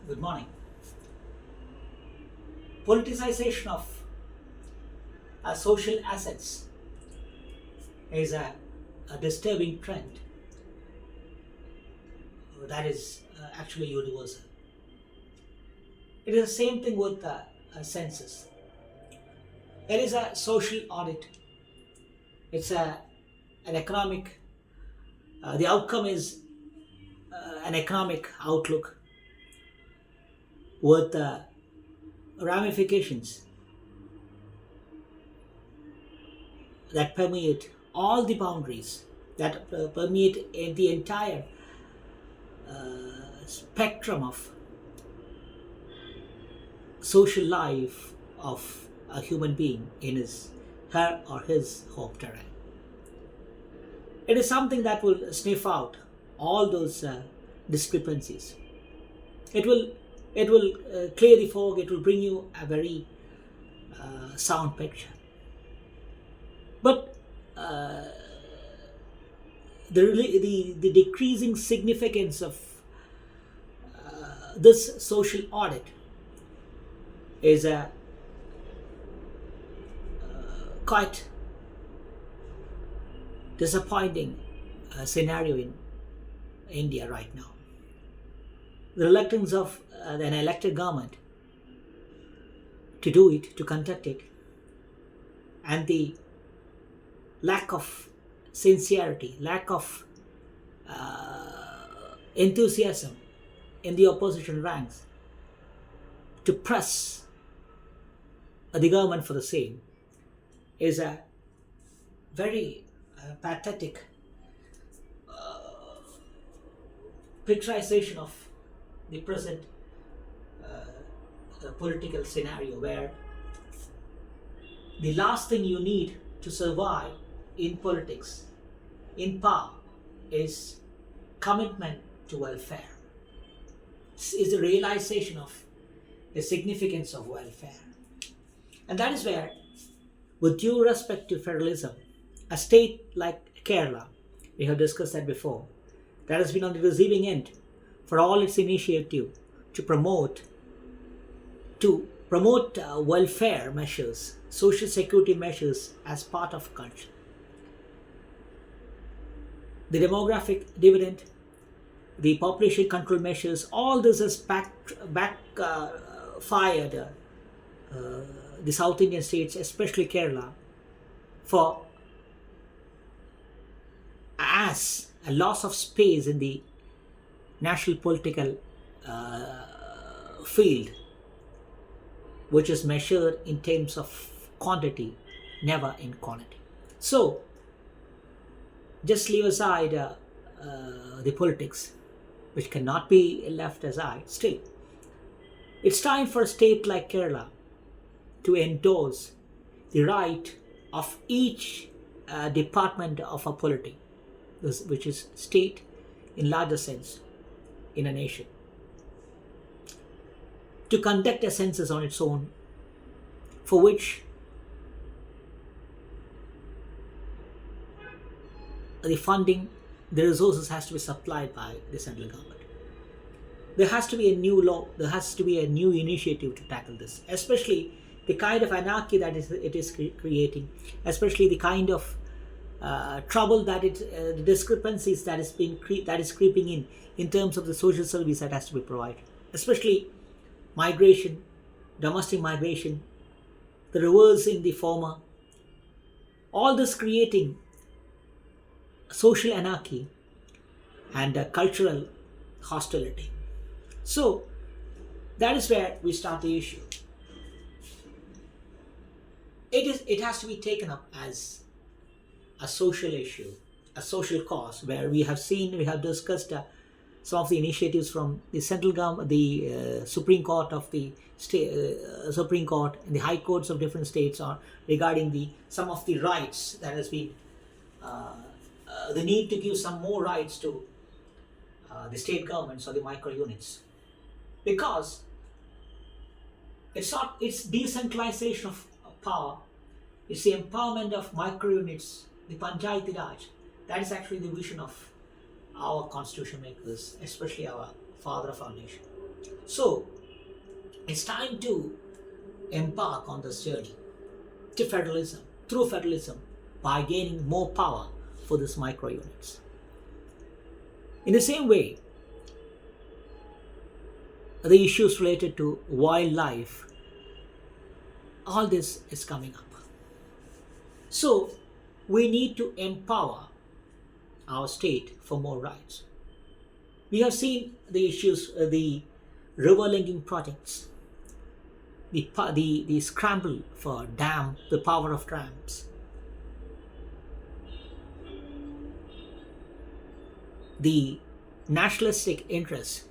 Good morning. Politicization of social assets is a disturbing trend that is actually universal. It is the same thing with a census. It is a social audit. It's an economic. The outcome is an economic outlook with ramifications that permeate all the boundaries, that permeate the entire spectrum of social life of a human being in her or his home terrain. It is something that will sniff out all those discrepancies. It will clear the fog. It will bring you a very sound picture. But the decreasing significance of this social audit is a quite disappointing scenario in India right now. The reluctance of an elected government to do it, to conduct it, and the lack of sincerity, lack of enthusiasm in the opposition ranks to press the government for the same is a very pathetic picturization of the present political scenario, where the last thing you need to survive in politics, in power, is commitment to welfare. Is the realization of the significance of welfare. And that is where, with due respect to federalism, a state like Kerala, we have discussed that before, that has been on the receiving end for all its initiative to promote welfare measures, social security measures as part of culture. The demographic dividend, the population control measures, all this has backfired the South Indian states, especially Kerala, for as a loss of space in the national political field, which is measured in terms of quantity, never in quality. So, just leave aside the politics, which cannot be left aside. Still, it's time for a state like Kerala to endorse the right of each department of a polity, which is state in larger sense in a nation, to conduct a census on its own, for which the funding, the resources has to be supplied by the central government. There has to be a new law, there has to be a new initiative to tackle this, especially the kind of anarchy that it is creating, especially the kind of trouble that the discrepancies that is creeping in terms of the social service that has to be provided, especially migration, domestic migration, the reversing the former, all this creating social anarchy and cultural hostility. So that is where we start the issue. It has to be taken up as a social issue, a social cause, where we have discussed some of the initiatives from the central government, the Supreme Court of the Supreme Court, and the high courts of different states are regarding some of the rights that has been the need to give some more rights to the state governments or the micro units, because it's decentralization of power, it's the empowerment of micro units, the Panchayati Raj. That is actually the vision of our constitution makers, especially our father of our nation. So it's time to embark on this journey to federalism, through federalism, by gaining more power for these micro units. In the same way, the issues related to wildlife, all this is coming up. So we need to empower our state for more rights. We have seen the issues, the river linking projects, the scramble for dam, the power of dams, the nationalistic interest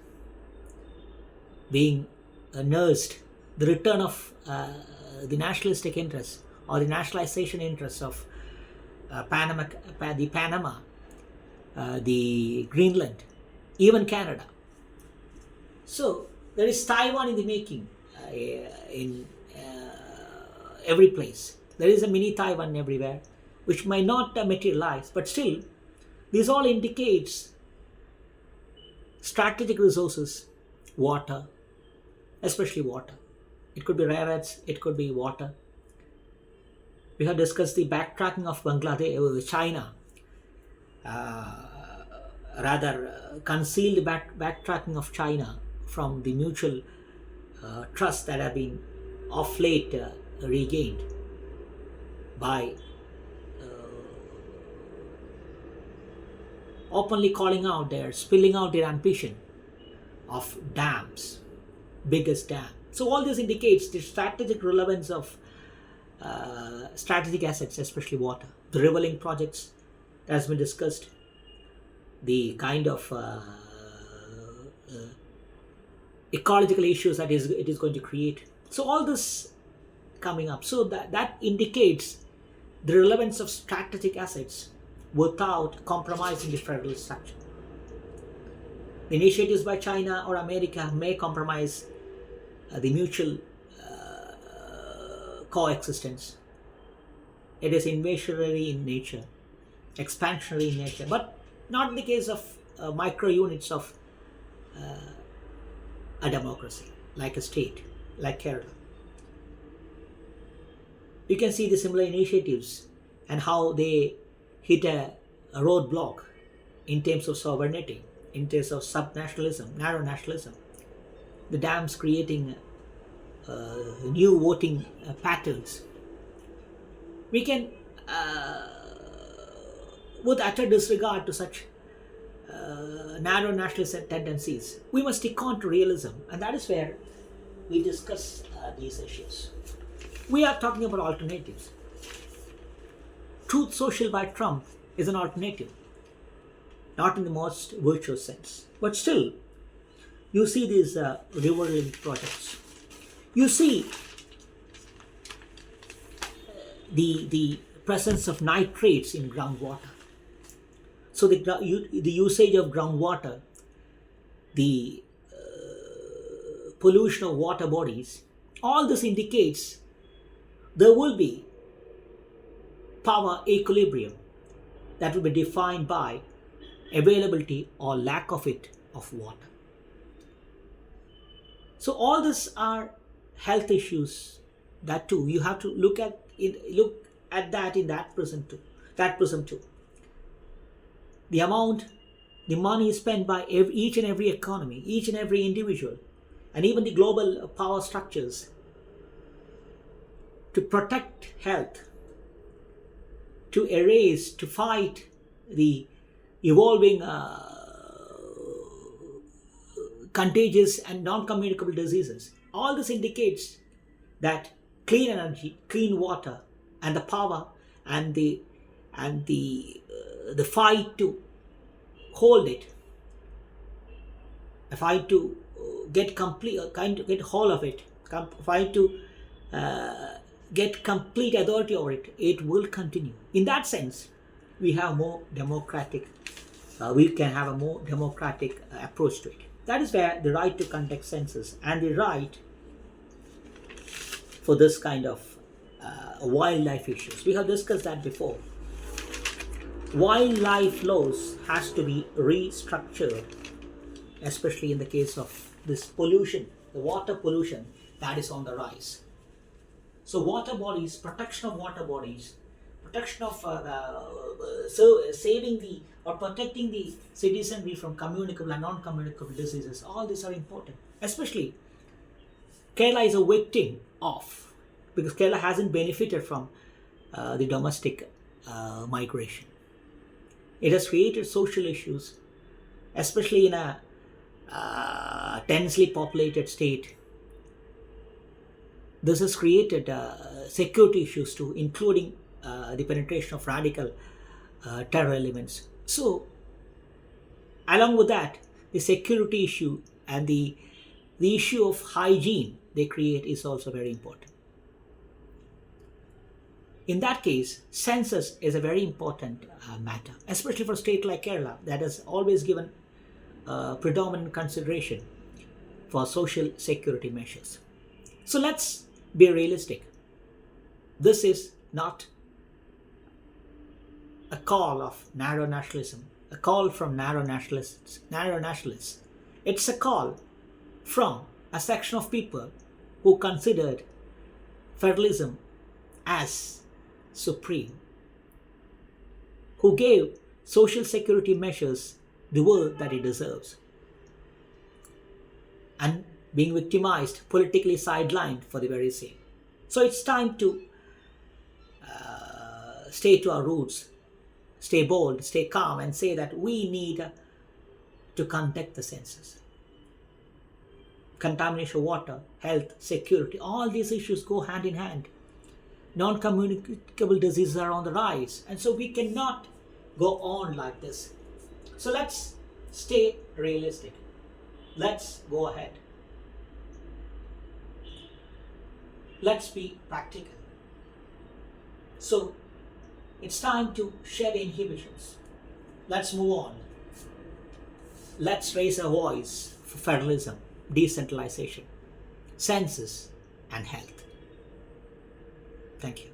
being nursed, the return of the nationalistic interest or the nationalization interests of Panama, the Greenland, even Canada. So there is Taiwan in the making in every place. There is a mini Taiwan everywhere, which might not materialize, but still, this all indicates strategic resources, water, especially water. It could be rare earths, it could be water. We have discussed the backtracking of Bangladesh, China, concealed backtracking of China from the mutual trust that have been of late regained by openly calling out spilling out their ambition of dams, biggest dam. So all this indicates the strategic relevance of strategic assets, especially water. The river link projects that has been discussed, the kind of ecological issues that it is going to create. So all this coming up. So that indicates the relevance of strategic assets without compromising the federal structure. Initiatives by China or America may compromise the mutual coexistence. It is invasionary in nature, expansionary in nature, but not in the case of micro units of a democracy, like a state, like Kerala. You can see the similar initiatives and how they hit a roadblock in terms of sovereignty, in terms of subnationalism, narrow nationalism. The dams creating new voting patterns. We can, with utter disregard to such narrow nationalist tendencies, we must stick on to realism, and that is where we discuss these issues. We are talking about alternatives. Truth social by Trump is an alternative, not in the most virtuous sense, but still, you see these river link projects. You see the presence of nitrates in groundwater. So the usage of groundwater, the pollution of water bodies, all this indicates there will be power equilibrium that will be defined by availability or lack of it of water. So all these are health issues that too you have to look at that in that prism too. The amount, the money spent by each and every economy, each and every individual, and even the global power structures to protect health, to erase, to fight the evolving contagious and non-communicable diseases. All this indicates that clean energy, clean water, and the power and the fight to hold it, the fight to get get hold of it, fight to get complete authority over it, it will continue. In that sense, we have more democratic. We can have a more democratic approach to it. That is where the right to conduct census and the right for this kind of wildlife issues. We have discussed that before. Wildlife laws has to be restructured especially in the case of this pollution, the water pollution that is on the rise. So water bodies, protection of water bodies, protection of saving the or protecting the citizenry from communicable and non-communicable diseases, all these are important. Especially Kerala is a victim of, because Kerala hasn't benefited from the domestic migration. It has created social issues, especially in a densely populated state. This has created security issues too, including the penetration of radical terror elements. So, along with that, the security issue and the issue of hygiene they create is also very important. In that case, census is a very important matter, especially for a state like Kerala that has always given predominant consideration for social security measures. So let's be realistic. This is not a call of narrow nationalism, a call from narrow nationalists. It's a call from a section of people who considered federalism as supreme, who gave social security measures the worth that it deserves, and being victimized, politically sidelined for the very same. So it's time to stay to our roots, stay bold, stay calm, and say that we need to conduct the census. Contamination of water, health, security, all these issues go hand in hand. Non-communicable diseases are on the rise, and so we cannot go on like this. So let's stay realistic. Let's go ahead. Let's be practical. So it's time to shed inhibitions. Let's move on. Let's raise our voice for federalism, decentralization, census, and health. Thank you.